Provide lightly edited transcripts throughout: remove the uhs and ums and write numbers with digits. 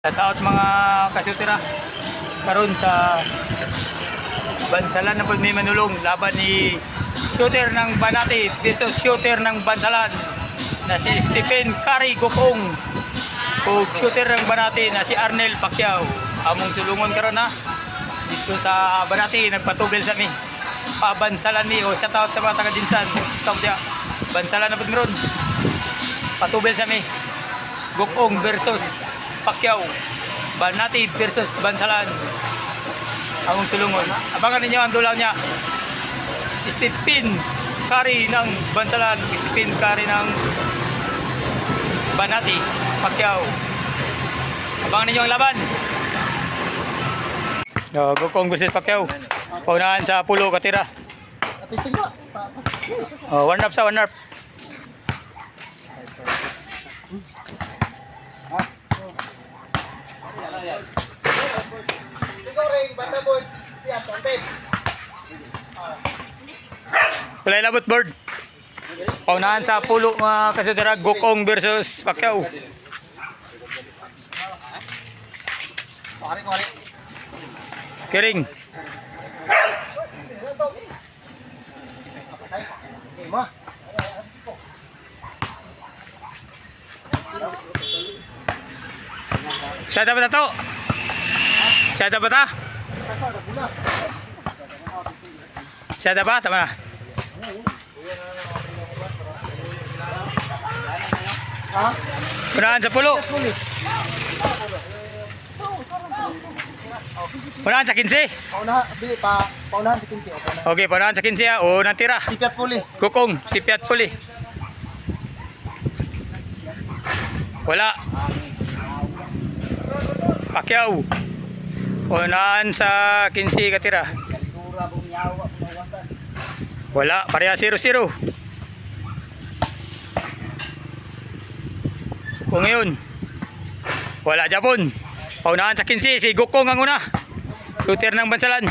Shoutout mga kasyutira karon sa Bansalan na po may manulong laban ni shooter ng Banati dito shooter ng Bansalan na si Stephen Curry Gokong o shooter ng Banati na si Arnel Pacquiao. Among sulungon karon na dito sa Banati nagpatugil sa mi Bansalan mi o shoutout sa mga taga Dinsan Bansalan na po meron patugil sa mi Gokong versus Pacquiao, Banati versus Bansalan. Among sulungon. Abangan ninyo ang dulaw niya. Stephen Curry ng Bansalan, Stephen Curry ng Banati, Pacquiao. Abangan ninyo ang laban. Gokong versus Pacquiao. Paunahan sa pulo katira. One up sa one up. Kulay labot board. Paunahan sa pulo mga kasyudara, Gokong versus Pacquiao. Kiring. Siya dapat ito. Siya dapat ito. Siya dapat. Tama na. Punahan sa pulo. Punahan sa 15. Paunahan sa 15. Okay, punahan sa 15. O, natira. Sipiat puli. Gokong, sipiat puli. Wala. Pacquiao. Punahan sa 15 katira. Wala, pareha 0-0. Kung ngayon, wala Japon. Paunahan sa 15, si Gokong ang una. Shooter ng Bansalan.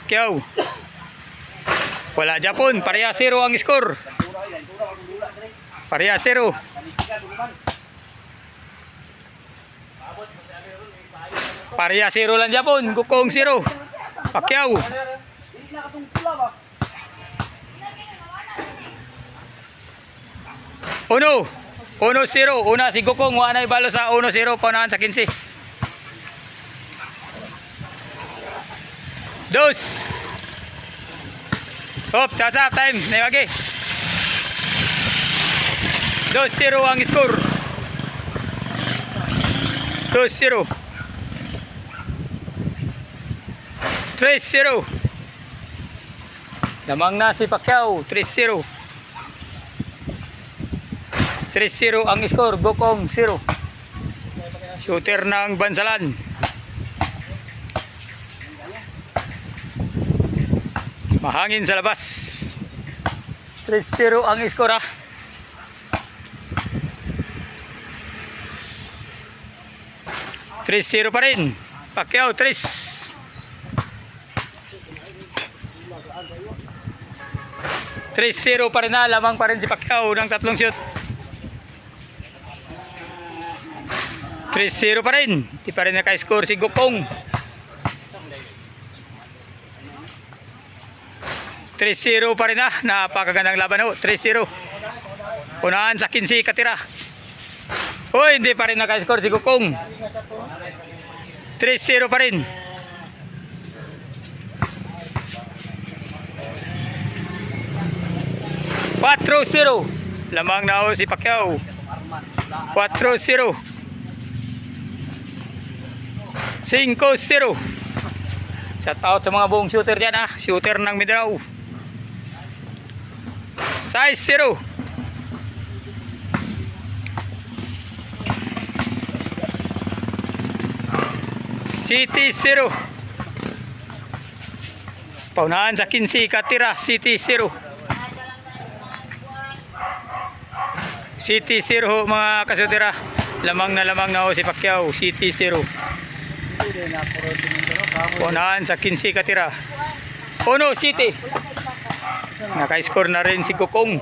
Pacquiao. Wala Japon, pareha 0 ang score. Pareha 0. Pareha 0 lang Japon, Gokong 0. Pacquiao. Uno. 1-0. Una si Gokong, wala na ibalo sa 1-0. Paunahan sa 15. Dos. Hop, tap time. Naibagi. 2-0 ang score. 2-0. 3-0. Lamang na si Pacquiao. 3-0. 3-0 ang score. Gokong 0. Shooter ng Bansalan. Mahangin sa labas. 3-0 ang score ha. $3-0 pa rin. Pacquiao 3. 3-0 pa rin na. Lamang pa rin si Pacquiao ng tatlong shoot. 3-0 pa rin. Di pa rin naka-score si Gokong. 3-0 pa rin na. Napakagandang laban ho. 3-0. Unahan sa 15 katira. Uy, hindi pa rin naka-score si Gokong. 3-0 pa rin. $4-0. Lamang na ho si Pacquiao. 4-0. 5-0. Shout out sa mga buong shooter dyan ha. Shooter ng Mindanao. 6-0. City 0. Paunahan sa 15 katira. City 0. City 0 mga kasutira. Lamang na ho si Pacquiao. City 0. Paunahan sa 15 katira. Uno City. Naka-score na rin si Gokong.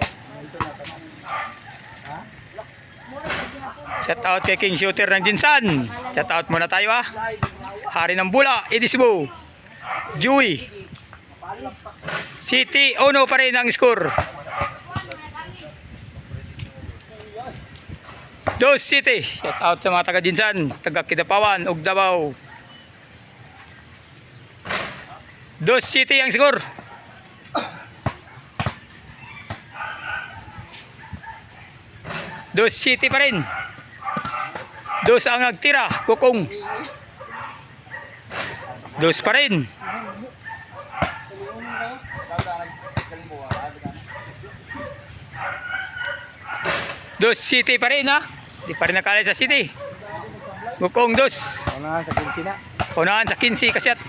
Shout out kay King Shooter ng Jinsan. Shout out muna tayo ha. Hari ng Bula, Edisbo. Joey. City, Ono pa rin ang score. Dos City. Shout out sa mga taga Jinsan, taga Kidapawan, ug Davao. Dos City ang score. Dos City pa rin. Dos ang nagtira, Kukong. Dos pa rin. Dos City pa rin ha. Di pa rin nakalit sa City. Kukong dos. Unahan sa 15 na. Unahan sa 15 kasyat.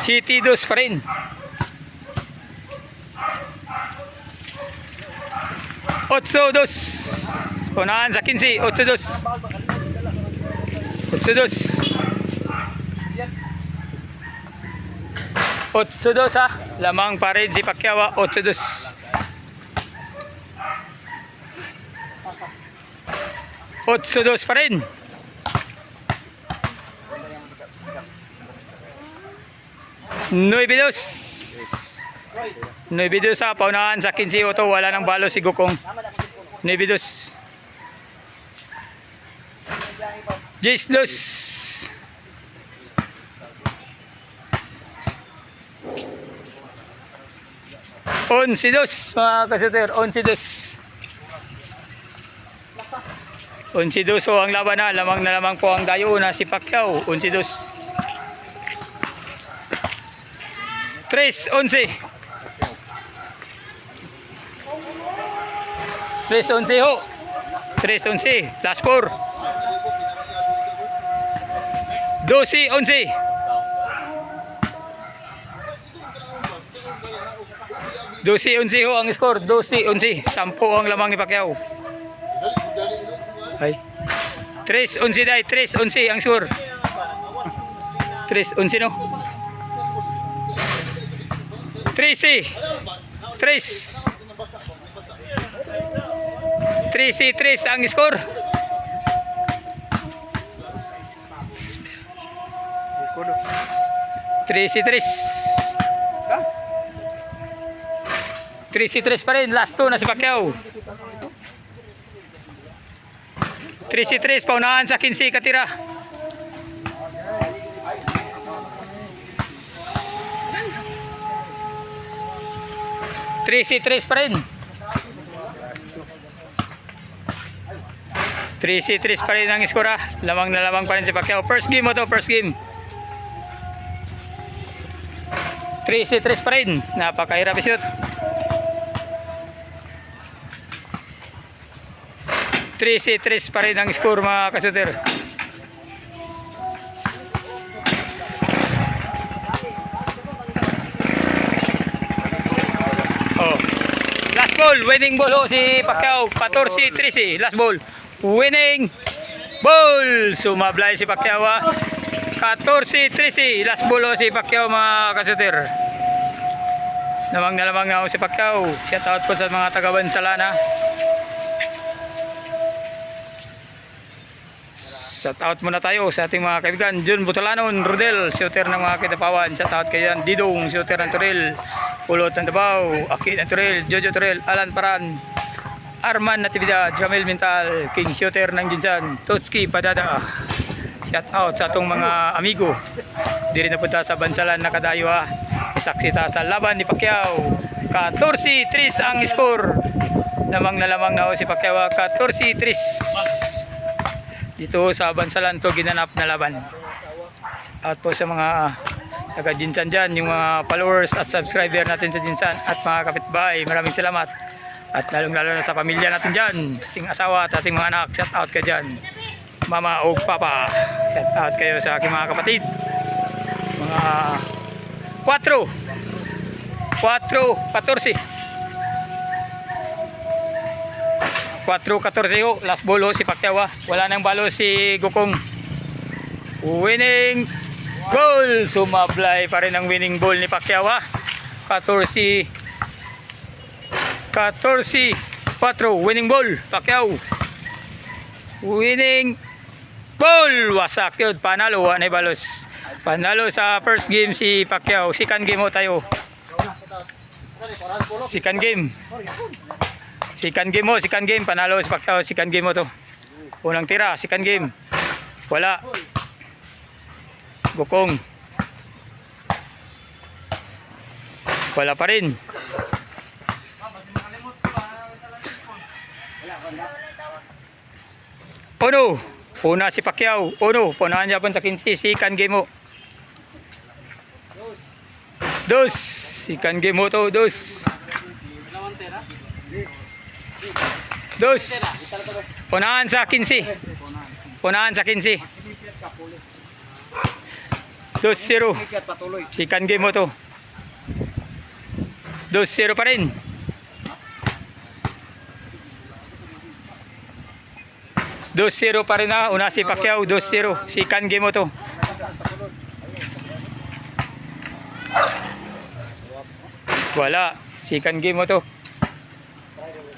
City dos pa rin. Otso dos. Unahan sa 15. Otso dos. Otso dos. Otso dos ha. Lamang pa rin si Pacquiao. Otso dos. Otso dos pa rin. Nueve dos. Nueve dos ha. Paunahan sa 15 Otto. Wala nang balo si Gukong. Nueve dos. 10 dos. 11-2 mga kasuter, 11-2. 11-2 so ang laban na lamang po ang dayo na si Pacquiao. 11-2. 3-11. 3-11 ho. 3-11. Last 4. 12-11. 12-11 ho ang score. 12-11. 10 ang lamang ni Pacquiao. Ay. 3-11 dahil. 3-11 ang score. 3-11 no. 3-3. 3 ang score. 3 pa rin. Last 2 na si Pacquiao. 3 paunahan sa 15 katira. Tres pa rin. 3 pa rin ang skora. Lamang na lamang pa rin si Pacquiao. First game mo to, first game. 3 pa rin. Napakahirap isut. 3 pa rin ang score mga kasuter. Oh. Last ball, winning ball ho si Pacquiao. 14-13, last ball. Winning ball. Sumablay si Pacquiao. 14-13, last ball ho si Pacquiao mga kasuter. Lamang na ho si Pacquiao. Shout out po sa mga taga Bansalana. Shout out muna tayo sa ating mga kaibigan. Jun Butalanon, Rodel, shooter ng mga Kidapawan. Shout out kay Didong, shooter ng Toril. Pulot ng Davao, Aki ng Toril, Jojo Toril, Alan Paran, Arman Natividad, Jamil Mintal, King shooter ng Jinsan, Totski Padada. Shout out sa atong mga amigo. Di rin napunta sa Bansalan na kadayo ha. Isaksita sa laban ni Pacquiao. 14-3 ang score. Lamang na ho si Pacquiao. 14-3. Dito sa Bansalan to ginanap na laban. At po sa mga taga Jinsan dyan, yung mga followers at subscriber natin sa Jinsan at mga kapitbahay, maraming salamat. At lalong lalo na sa pamilya natin dyan, ating asawa at ating mga anak, shout out kayo dyan. Mama o papa, shout out kayo sa aking mga kapatid. Mga 4-14 ho, last ball ho si Pacquiao. Wala nang balo si Gukong. Winning goal. Sumablay pa rin ang winning ball ni Pacquiao. 14-15 14-4. Winning ball. Pacquiao. Winning ball. Wasak yun. Panalo. Wanay balos. Panalo sa first game si Pacquiao. Second game mo tayo. Second game. Second game. Panalo si Pacquiao. Second game mo to. Unang tira. Second game. Wala. Gukong. Wala pa rin. Uno. Una si Pacquiao. Uno. Punahan niya po sa 15. Second game mo. Dos. Second game mo to. Dos. Dos. Punahan sa 15. Punahan sa 15. 2-0. Second game mo to. 2-0 pa rin. 2-0 pa rin na. Una si Pacquiao. 2-0. Second game mo to. Wala. Second game mo to.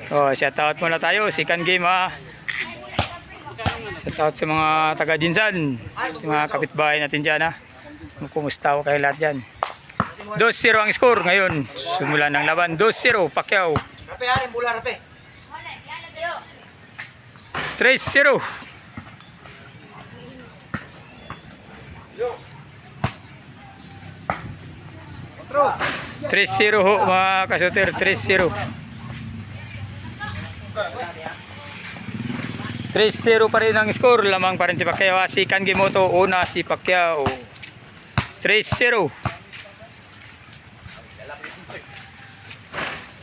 Oh, shout out muna tayo. Second game ha. Shout out sa mga taga Jinsan. Sa mga kapitbahay natin dyan ha. Kumusta kayo lahat dyan. 2-0 ang score ngayon. Sumula ng laban. 2-0 Pacquiao. Rape, harin, bola, rape. 3-0. 3-0 ho mga kasuter. 3-0. 3-0 pa rin ang score. Lamang pa rin si Pacquiao. Second game mo to. Una si Pacquiao. 3-0.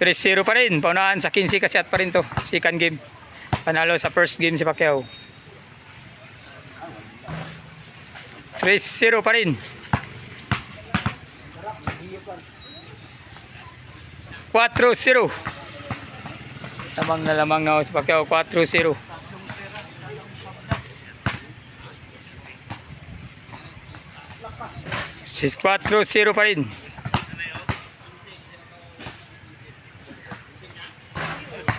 3-0 pa rin. Paunahan sa 15 kasi at pa rin to. Second game. Panalo sa first game si Pacquiao. 3-0 pa rin. 4-0. Lamang na si Pacquiao. 4-0. 4-0 pa rin.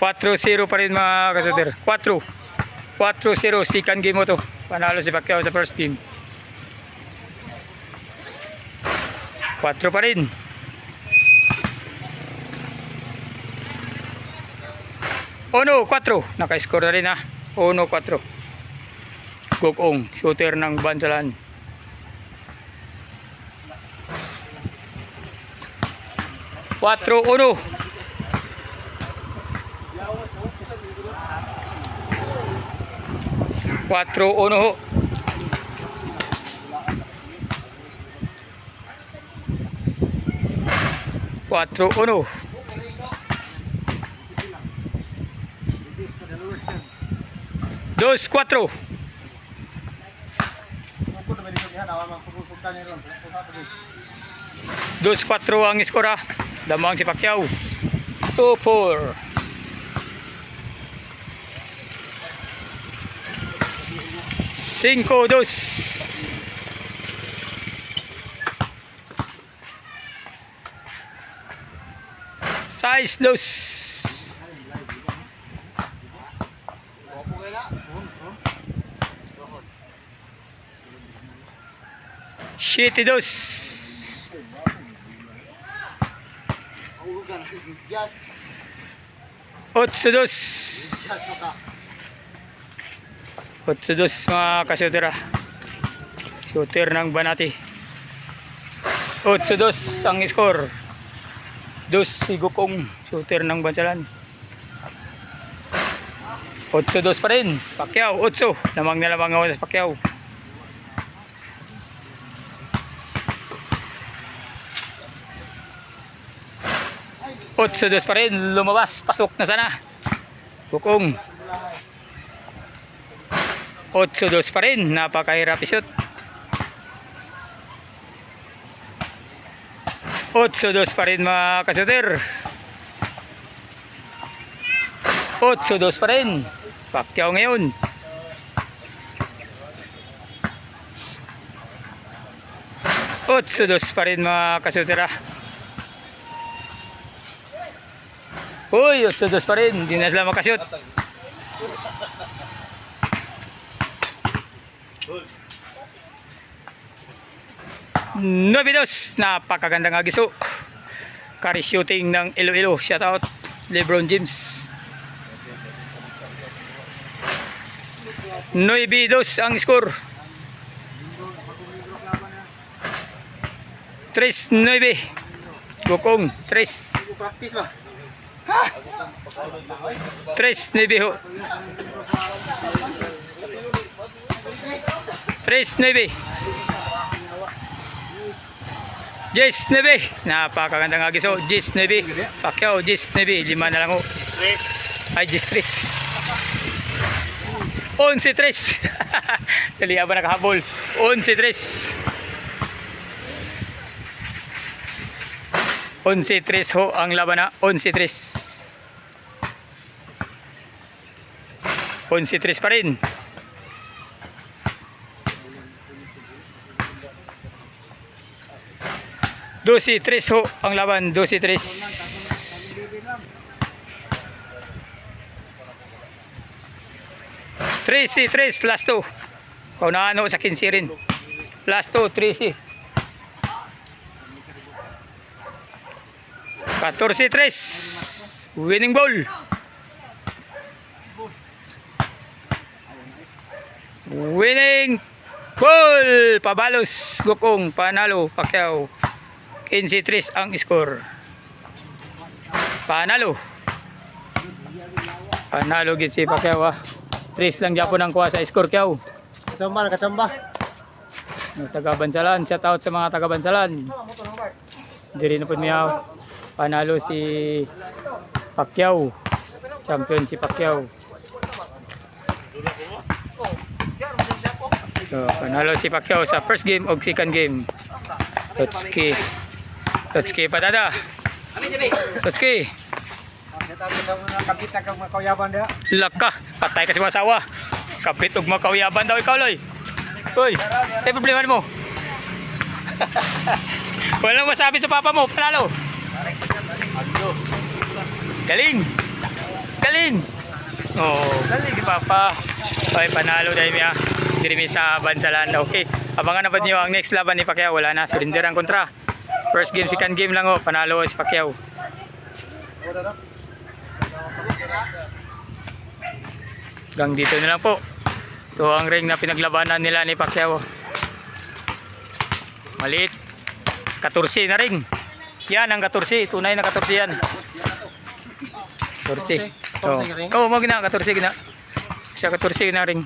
4-0 pa rin mga kasuter. 4-0. Second game mo to. Panalo si Pacquiao sa first game. 4 pa rin. 1-4. Naka-score na rin ha. 1-4. Gukong. Shooter ng Bansalan. 4-1. 4-1 ho. 4-1. 2-4. 2-4 ang skor ha. Damang si Pacquiao. 2-4. 5-2. 6-2. 7-2. 8-2. 8-2 mga kasuter ha. Shooter ng Banati. 8-2 ang score. 2 si Gukong. Shooter ng Bansalan. 8-2 pa rin. Pacquiao 8. Lamang na lamang ako sa Pacquiao. 8-2 pa rin. Lumabas. Pasok na sana. Gukong. 8-2 pa rin. Napakahirap isot. 8-2 pa rin mga kasuter. 8-2 pa rin. Pacquiao ngayon. 8-2 pa rin mga kasuter. Uy, 8-2 pa rin. Hindi na sila makashoot. Novidos, napakagandang agiso. Carry shooting ng Iloilo. Shout out LeBron James. 9-2 ang score. 3-9. Gokong 3. Practice ba? 3-9 ho. 3-9. Jess Nebe, napakagandang agiso. Jess Nebe, Pacquiao, Jess Nebe, 5 na lang ho. Ay, Jess 3. 11-3. Dali ba nakahabol? 11-3. 11-3 ho ang laban na. 11-3. 11-3 pa rin. 12-3 ho ang laban. 12-3. 13-3 last 2. Kaunahan ho sa 15 rin. Last 2, 13. 14-3. Winning ball. Winning ball. Pabalos. Gokong. Panalo. Pacquiao. 15-3 ang score. Panalo. Panalo gid si Pacquiao. 3 lang Japon ang kuha sa score Kiao. Kachamba, kachamba. Taga Bansalan. Shout out sa mga taga Bansalan. Diri na po niya. Panalo si Pacquiao. Champion si Pacquiao. So, panalo si Pacquiao sa first game o second game. Totski. Totski patada. Totski. Kapita kang makayaban dia. Laka. Patay ka si mga asawa. Kapit og makauyaban daw ikaw, Loy. Uy, may problema mo. Walang masabi sa papa mo. Panalo. Galing. Galing. Oh, galing ni Papa. Okay, panalo dahil niya. Dirimi sa Bansalan. Okay. Abangan na ba niyo ang next laban ni Pacquiao? Wala na. Surrender ang kontra. First game, second game lang ho. Panalo si Pacquiao. Hanggang dito na lang po. Ito ang ring na pinaglabanan nila ni Pacquiao. Maliit. 14 na ring. Yan ang 14. Tunay na 14 yan. 14. 14 ring? Oo, mo gina 14 gina. Siya 14 na ring.